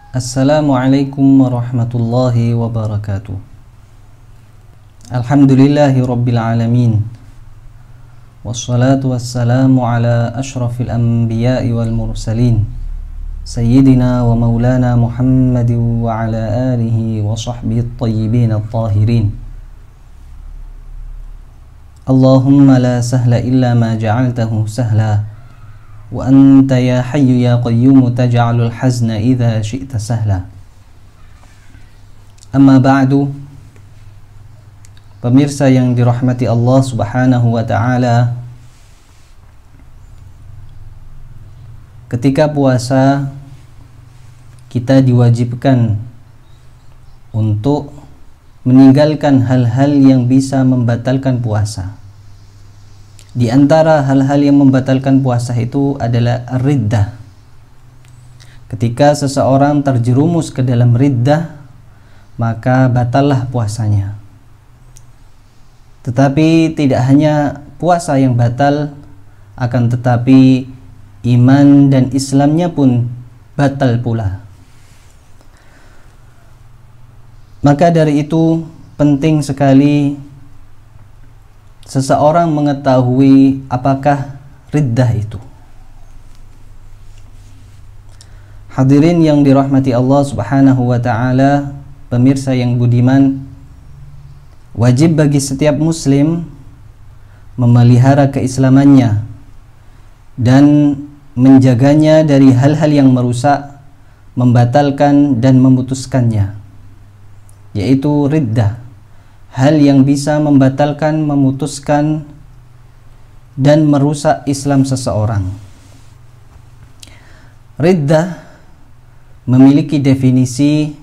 Assalamualaikum warahmatullahi wabarakatuh. Alhamdulillahi rabbil alamin. Wassalatu wassalamu ala ashrafil anbiya'i wal mursalin, Sayyidina wa maulana Muhammadin wa ala alihi wa sahbihi at-tayyibin at-tahirin. Allahumma la sahla illa ma ja'altahu sahla, wa anta ya hayyu ya qayyumu taj'alul hazna idza syi'ta sahla. Amma ba'du. Pemirsa yang dirahmati Allah Subhanahu wa ta'ala, ketika puasa kita diwajibkan untuk meninggalkan hal-hal yang bisa membatalkan puasa. Di antara hal-hal yang membatalkan puasa itu adalah riddah. Ketika seseorang terjerumus ke dalam riddah, maka batallah puasanya. Tetapi tidak hanya puasa yang batal, akan tetapi iman dan Islamnya pun batal pula. Maka dari itu penting sekali seseorang mengetahui apakah riddah itu. Hadirin yang dirahmati Allah Subhanahu wa ta'ala, pemirsa yang budiman, wajib bagi setiap muslim memelihara keislamannya dan menjaganya dari hal-hal yang merusak, membatalkan dan memutuskannya, yaitu riddah. Hal yang bisa membatalkan, memutuskan dan merusak Islam seseorang. Riddah memiliki definisi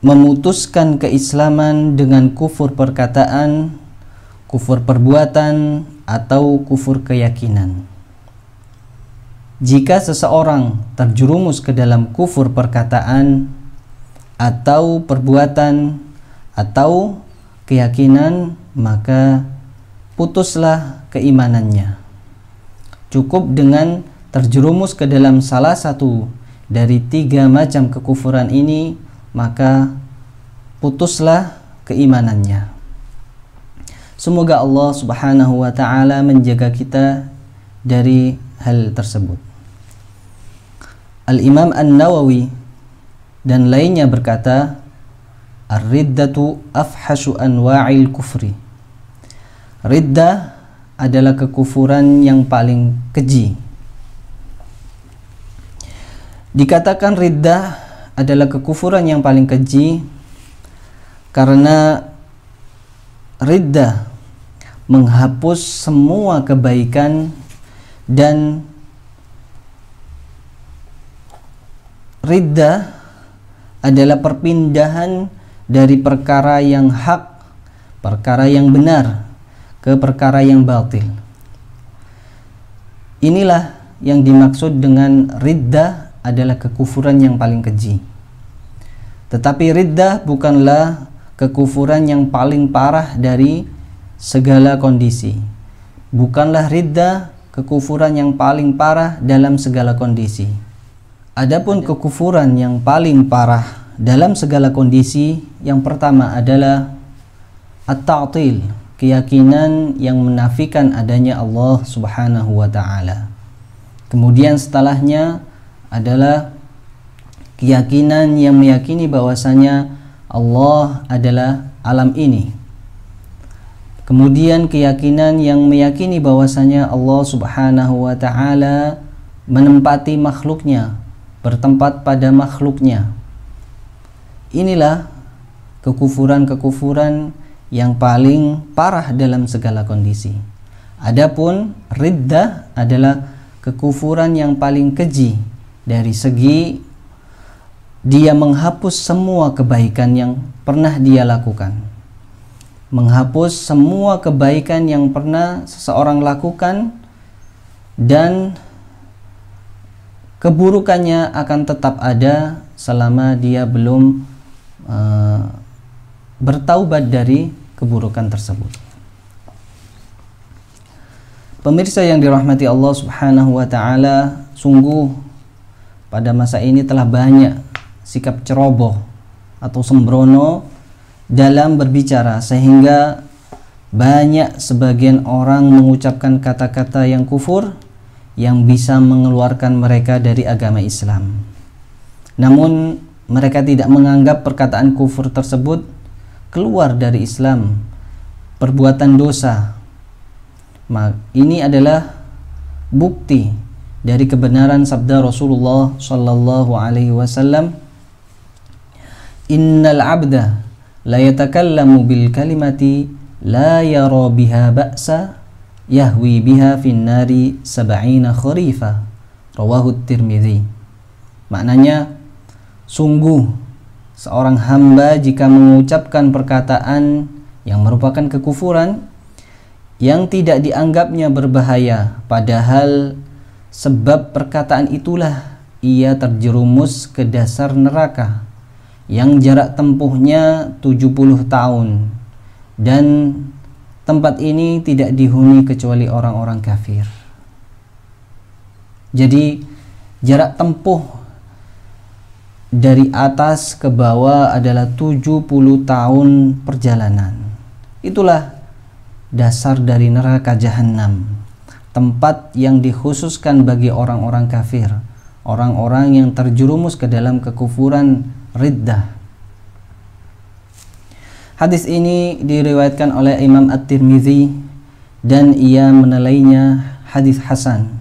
memutuskan keislaman dengan kufur perkataan, kufur perbuatan, atau kufur keyakinan. Jika seseorang terjerumus ke dalam kufur perkataan atau perbuatan atau keyakinan, maka putuslah keimanannya. Cukup dengan terjerumus ke dalam salah satu dari 3 macam kekufuran ini, maka putuslah keimanannya. Semoga Allah Subhanahu wa ta'ala menjaga kita dari hal tersebut. Al-Imam An-Nawawi dan lainnya berkata, Ar-riddatu afhashu anwa'il kufri. Riddah adalah kekufuran yang paling keji. Dikatakan riddah adalah kekufuran yang paling keji karena riddah menghapus semua kebaikan dan riddah adalah perpindahan dari perkara yang hak, perkara yang benar, ke perkara yang batil. Inilah yang dimaksud dengan riddah adalah kekufuran yang paling keji. Tetapi riddah bukanlah kekufuran yang paling parah dari segala kondisi. Bukanlah riddah kekufuran yang paling parah dalam segala kondisi. Adapun kekufuran yang paling parah dalam segala kondisi, yang pertama adalah at-ta'til, keyakinan yang menafikan adanya Allah Subhanahu wa ta'ala. Kemudian setelahnya adalah keyakinan yang meyakini bahwasanya Allah adalah alam ini. Kemudian keyakinan yang meyakini bahwasanya Allah Subhanahu wa ta'ala menempati makhluknya, bertempat pada makhluknya. Inilah kekufuran-kekufuran yang paling parah dalam segala kondisi. Adapun riddah adalah kekufuran yang paling keji dari segi dia menghapus semua kebaikan yang pernah dia lakukan. Menghapus semua kebaikan yang pernah seseorang lakukan, dan keburukannya akan tetap ada selama dia belum bertaubat dari keburukan tersebut. Pemirsa yang dirahmati Allah Subhanahu wa ta'ala, sungguh pada masa ini telah banyak sikap ceroboh atau sembrono dalam berbicara, sehingga banyak sebagian orang mengucapkan kata-kata yang kufur yang bisa mengeluarkan mereka dari agama Islam. Namun mereka tidak menganggap perkataan kufur tersebut keluar dari Islam, perbuatan dosa. Ini adalah bukti dari kebenaran sabda Rasulullah sallallahu alaihi wasallam, innal abda la yatakallamu bil kalimati la yara biha ba'sa yahwi biha fin nari sab'ina kharifa, rawahu Tirmidzi. Maknanya, sungguh seorang hamba jika mengucapkan perkataan yang merupakan kekufuran yang tidak dianggapnya berbahaya, padahal sebab perkataan itulah ia terjerumus ke dasar neraka yang jarak tempuhnya 70 tahun, dan tempat ini tidak dihuni kecuali orang-orang kafir. Jadi jarak tempuh dari atas ke bawah adalah 70 tahun perjalanan. Itulah dasar dari neraka jahanam, tempat yang dikhususkan bagi orang-orang kafir, orang-orang yang terjerumus ke dalam kekufuran riddah. Hadis ini diriwayatkan oleh Imam At-Tirmidzi dan ia menilainya hadis hasan.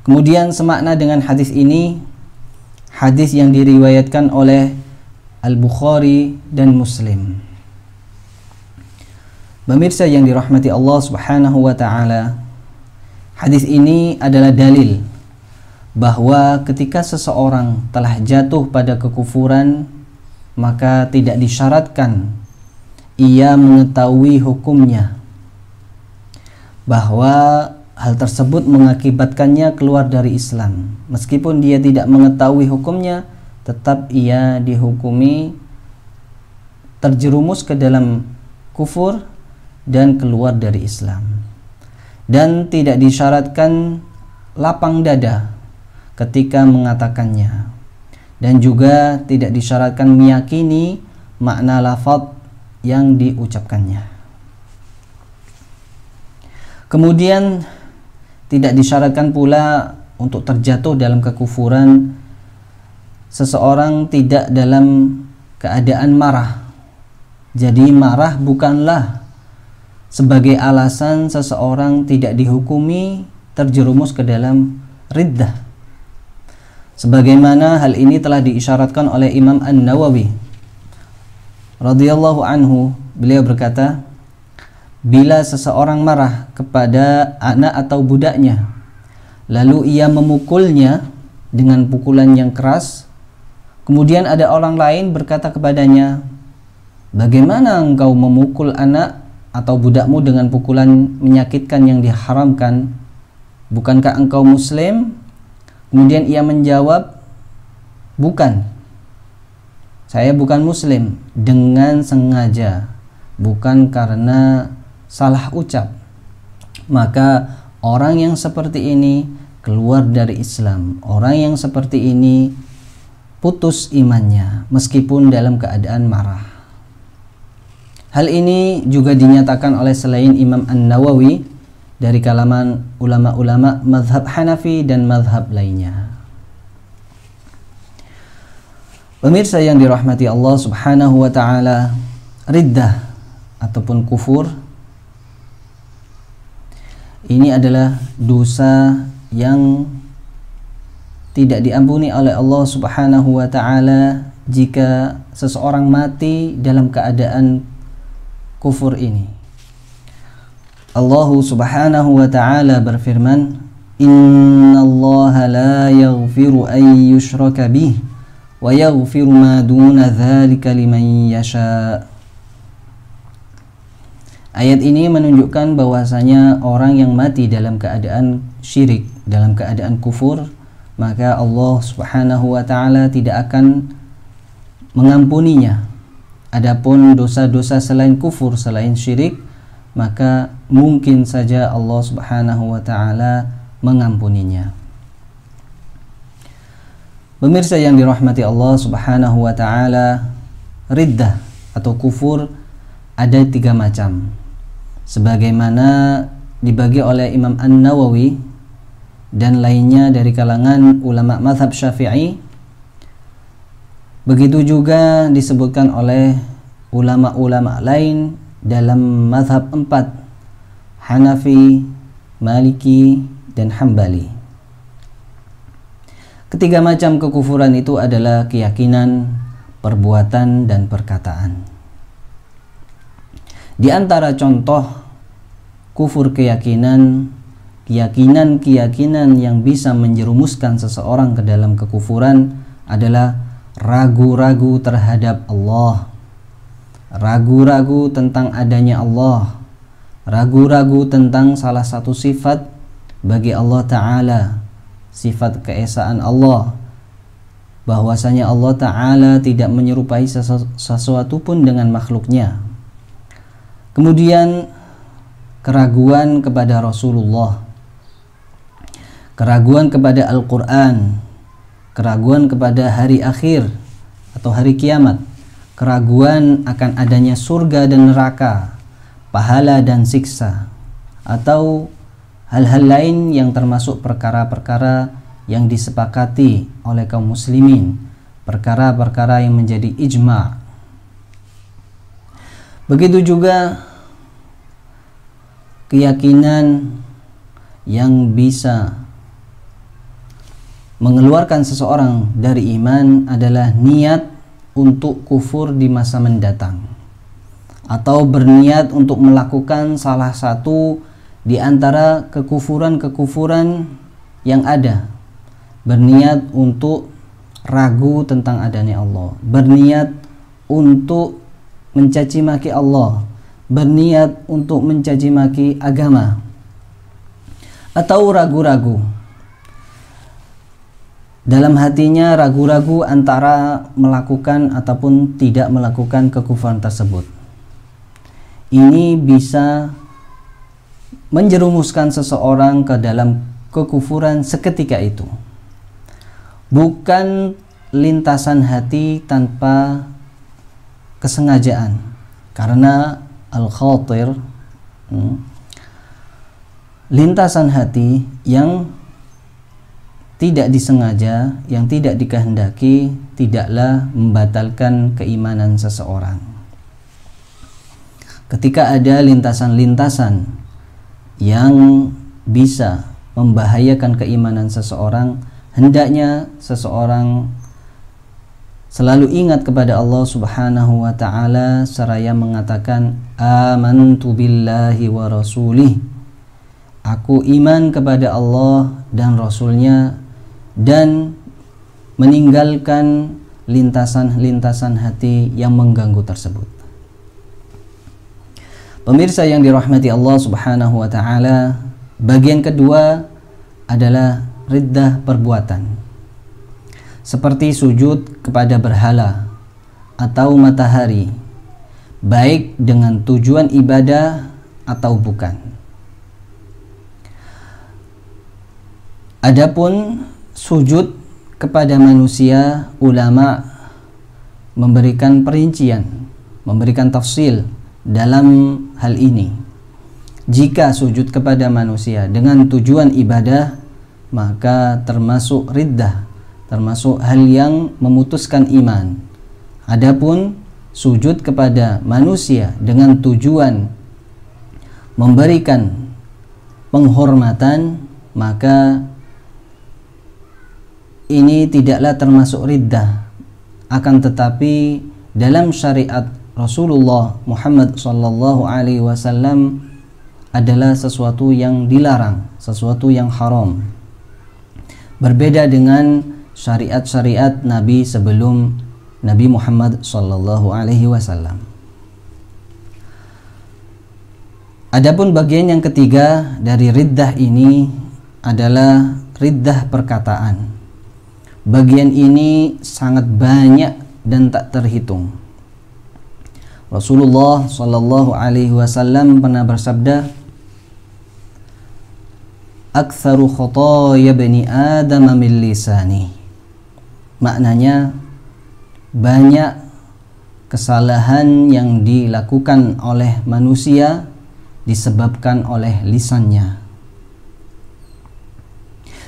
Kemudian semakna dengan hadis ini hadis yang diriwayatkan oleh Al-Bukhari dan Muslim. Pemirsa yang dirahmati Allah Subhanahu wa taala, hadis ini adalah dalil bahwa ketika seseorang telah jatuh pada kekufuran, maka tidak disyaratkan ia mengetahui hukumnya, bahwa hal tersebut mengakibatkannya keluar dari Islam. Meskipun dia tidak mengetahui hukumnya, tetap ia dihukumi terjerumus ke dalam kufur dan keluar dari Islam. Dan tidak disyaratkan lapang dada ketika mengatakannya, dan juga tidak disyaratkan meyakini makna lafaz yang diucapkannya. Kemudian tidak disyaratkan pula untuk terjatuh dalam kekufuran seseorang tidak dalam keadaan marah. Jadi marah bukanlah sebagai alasan seseorang tidak dihukumi terjerumus ke dalam riddah. Sebagaimana hal ini telah diisyaratkan oleh Imam An-Nawawi radhiyallahu anhu, beliau berkata, bila seseorang marah kepada anak atau budaknya, lalu ia memukulnya dengan pukulan yang keras, kemudian ada orang lain berkata kepadanya, bagaimana engkau memukul anak atau budakmu dengan pukulan menyakitkan yang diharamkan? Bukankah engkau muslim? Kemudian ia menjawab, bukan, saya bukan muslim, dengan sengaja, bukan karena salah ucap. Maka orang yang seperti ini keluar dari Islam. Orang yang seperti ini putus imannya meskipun dalam keadaan marah. Hal ini juga dinyatakan oleh selain Imam An-Nawawi dari kalangan ulama-ulama mazhab Hanafi dan mazhab lainnya. Pemirsa yang dirahmati Allah Subhanahu wa taala, riddah ataupun kufur ini adalah dosa yang tidak diampuni oleh Allah Subhanahu wa taala jika seseorang mati dalam keadaan kufur ini. Allah Subhanahu wa ta'ala berfirman, innallaha la yaghfiru an yushraka bih wa yaghfiru ma duna dzalika liman yasha. Ayat ini menunjukkan bahwasanya orang yang mati dalam keadaan syirik, dalam keadaan kufur, maka Allah Subhanahu wa ta'ala tidak akan mengampuninya. Adapun dosa-dosa selain kufur, selain syirik, maka mungkin saja Allah Subhanahu wa ta'ala mengampuninya. Pemirsa yang dirahmati Allah Subhanahu wa taala, riddah atau kufur ada 3 macam. Sebagaimana dibagi oleh Imam An-Nawawi dan lainnya dari kalangan ulama mazhab Syafi'i, begitu juga disebutkan oleh ulama-ulama lain dalam mazhab 4, Hanafi, Maliki, dan Hambali. Ketiga macam kekufuran itu adalah keyakinan, perbuatan, dan perkataan. Di antara contoh kufur keyakinan yang bisa menjerumuskan seseorang ke dalam kekufuran adalah ragu-ragu terhadap Allah, ragu-ragu tentang adanya Allah, ragu-ragu tentang salah satu sifat bagi Allah Ta'ala, sifat keesaan Allah, bahwasanya Allah Ta'ala tidak menyerupai sesuatu pun dengan makhluknya. Kemudian keraguan kepada Rasulullah, keraguan kepada Al-Quran, keraguan kepada hari akhir atau hari kiamat, keraguan akan adanya surga dan neraka, pahala dan siksa, atau hal-hal lain yang termasuk perkara-perkara yang disepakati oleh kaum muslimin, perkara-perkara yang menjadi ijma'. Begitu juga keyakinan yang bisa mengeluarkan seseorang dari iman adalah niat untuk kufur di masa mendatang, atau berniat untuk melakukan salah satu di antara kekufuran-kekufuran yang ada, berniat untuk ragu tentang adanya Allah, berniat untuk mencaci maki Allah, berniat untuk mencaci maki agama, atau ragu-ragu dalam hatinya, ragu-ragu antara melakukan ataupun tidak melakukan kekufuran tersebut. Ini bisa menjerumuskan seseorang ke dalam kekufuran seketika itu, bukan lintasan hati tanpa kesengajaan, karena al-khatir, lintasan hati yang tidak disengaja, yang tidak dikehendaki, tidaklah membatalkan keimanan seseorang. Ketika ada lintasan-lintasan yang bisa membahayakan keimanan seseorang, hendaknya seseorang selalu ingat kepada Allah Subhanahu wa ta'ala seraya mengatakan amantu billahi wa rasulih, aku iman kepada Allah dan Rasulnya, dan meninggalkan lintasan-lintasan hati yang mengganggu tersebut. Pemirsa yang dirahmati Allah Subhanahu wa ta'ala, bagian kedua adalah riddah perbuatan, seperti sujud kepada berhala atau matahari, baik dengan tujuan ibadah atau bukan. Adapun sujud kepada manusia, ulama memberikan perincian, memberikan tafsil dalam hal ini. Jika sujud kepada manusia dengan tujuan ibadah, maka termasuk riddah, termasuk hal yang memutuskan iman. Adapun sujud kepada manusia dengan tujuan memberikan penghormatan, maka ini tidaklah termasuk riddah. Akan tetapi dalam syariat Rasulullah Muhammad sallallahu alaihi wasallam adalah sesuatu yang dilarang, sesuatu yang haram. Berbeda dengan syariat-syariat Nabi sebelum Nabi Muhammad sallallahu alaihi wasallam. Adapun bagian yang ketiga dari riddah ini adalah riddah perkataan. Bagian ini sangat banyak dan tak terhitung. Rasulullah sallallahu alaihi wasallam pernah bersabda, "Aktsaru khotoya bani Adam min lisani." maknanya banyak kesalahan yang dilakukan oleh manusia disebabkan oleh lisannya.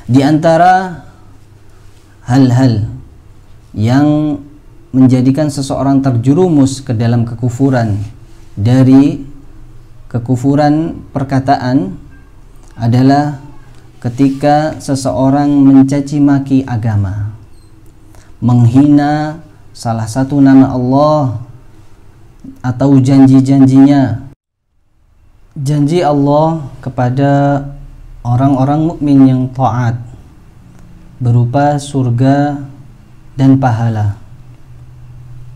Di antara hal-hal yang menjadikan seseorang terjerumus ke dalam kekufuran dari kekufuran perkataan adalah ketika seseorang mencaci maki agama, menghina salah satu nama Allah atau janji-janjinya. Janji Allah kepada orang-orang mukmin yang taat berupa surga dan pahala,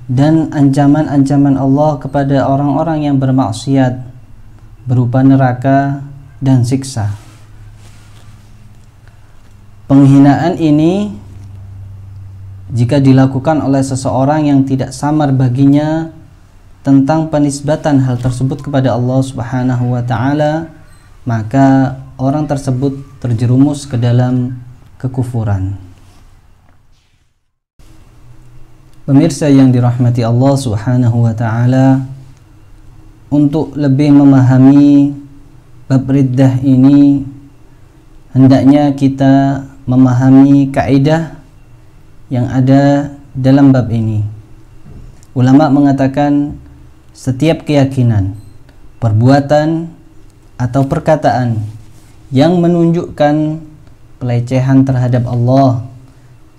dan ancaman-ancaman Allah kepada orang-orang yang bermaksiat berupa neraka dan siksa. Penghinaan ini jika dilakukan oleh seseorang yang tidak samar baginya tentang penisbatan hal tersebut kepada Allah Subhanahu wa taala, maka orang tersebut terjerumus ke dalam kekufuran. Pemirsa yang dirahmati Allah Subhanahu wa taala, untuk lebih memahami bab riddah ini, hendaknya kita memahami kaidah yang ada dalam bab ini. Ulama mengatakan setiap keyakinan, perbuatan atau perkataan yang menunjukkan pelecehan terhadap Allah,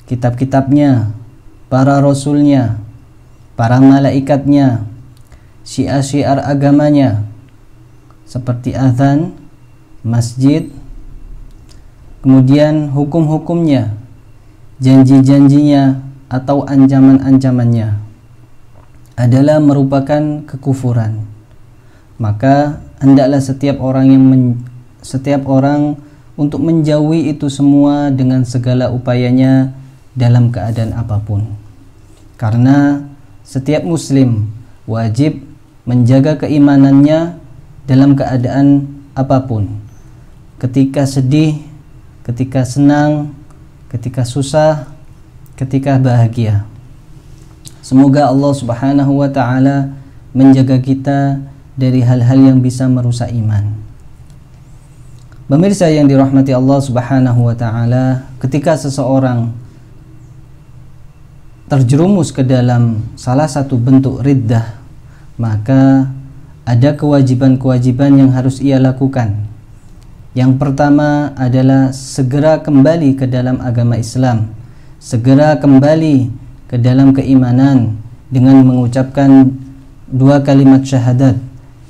kitab-kitabnya, para rasulnya, para malaikatnya, syiar-syiar agamanya seperti azan, masjid, kemudian hukum-hukumnya, janji-janjinya atau ancaman-ancamannya adalah merupakan kekufuran. Maka hendaklah setiap orang untuk menjauhi itu semua dengan segala upayanya dalam keadaan apapun. Karena setiap muslim wajib menjaga keimanannya dalam keadaan apapun. Ketika sedih, ketika senang, ketika susah, ketika bahagia. Semoga Allah Subhanahu wa taala menjaga kita dari hal-hal yang bisa merusak iman. Pemirsa yang dirahmati Allah Subhanahu wa taala, ketika seseorang terjerumus ke dalam salah satu bentuk riddah, maka ada kewajiban-kewajiban yang harus ia lakukan. Yang pertama adalah segera kembali ke dalam agama Islam, segera kembali ke dalam keimanan dengan mengucapkan dua kalimat syahadat,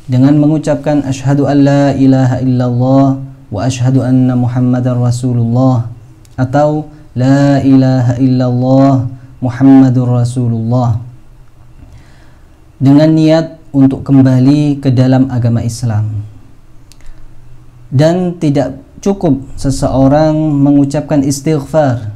dengan mengucapkan asyhadu an la ilaha illallah wa asyhadu anna muhammadar rasulullah, atau la ilaha illallah muhammadur rasulullah, dengan niat untuk kembali ke dalam agama Islam. Dan tidak cukup seseorang mengucapkan istighfar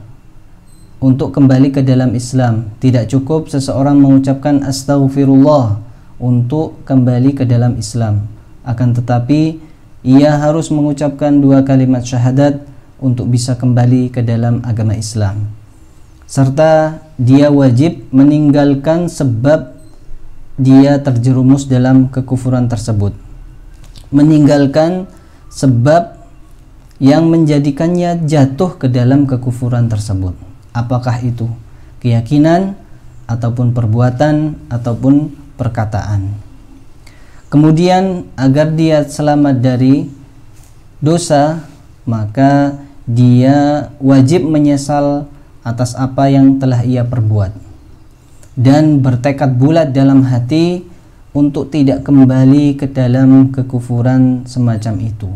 untuk kembali ke dalam Islam. Tidak cukup seseorang mengucapkan astaghfirullah untuk kembali ke dalam Islam. Akan tetapi ia harus mengucapkan dua kalimat syahadat untuk bisa kembali ke dalam agama Islam. Serta dia wajib meninggalkan sebab dia terjerumus dalam kekufuran tersebut. Meninggalkan sebab yang menjadikannya jatuh ke dalam kekufuran tersebut. Apakah itu keyakinan ataupun perbuatan ataupun perkataan. Kemudian agar dia selamat dari dosa, maka dia wajib menyesal atas apa yang telah ia perbuat dan bertekad bulat dalam hati untuk tidak kembali ke dalam kekufuran semacam itu.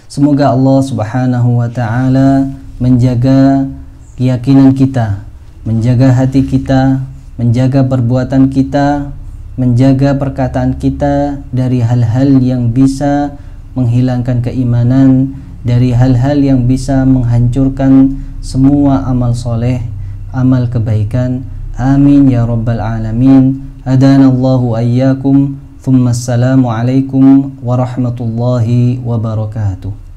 Semoga Allah Subhanahu wa taala menjaga keyakinan kita, menjaga hati kita, menjaga perbuatan kita, menjaga perkataan kita dari hal-hal yang bisa menghilangkan keimanan, dari hal-hal yang bisa menghancurkan semua amal soleh, amal kebaikan. Amin ya rabbal alamin. Hadanallahu ayyakum. Thumma assalamu alaikum warahmatullahi wabarakatuh.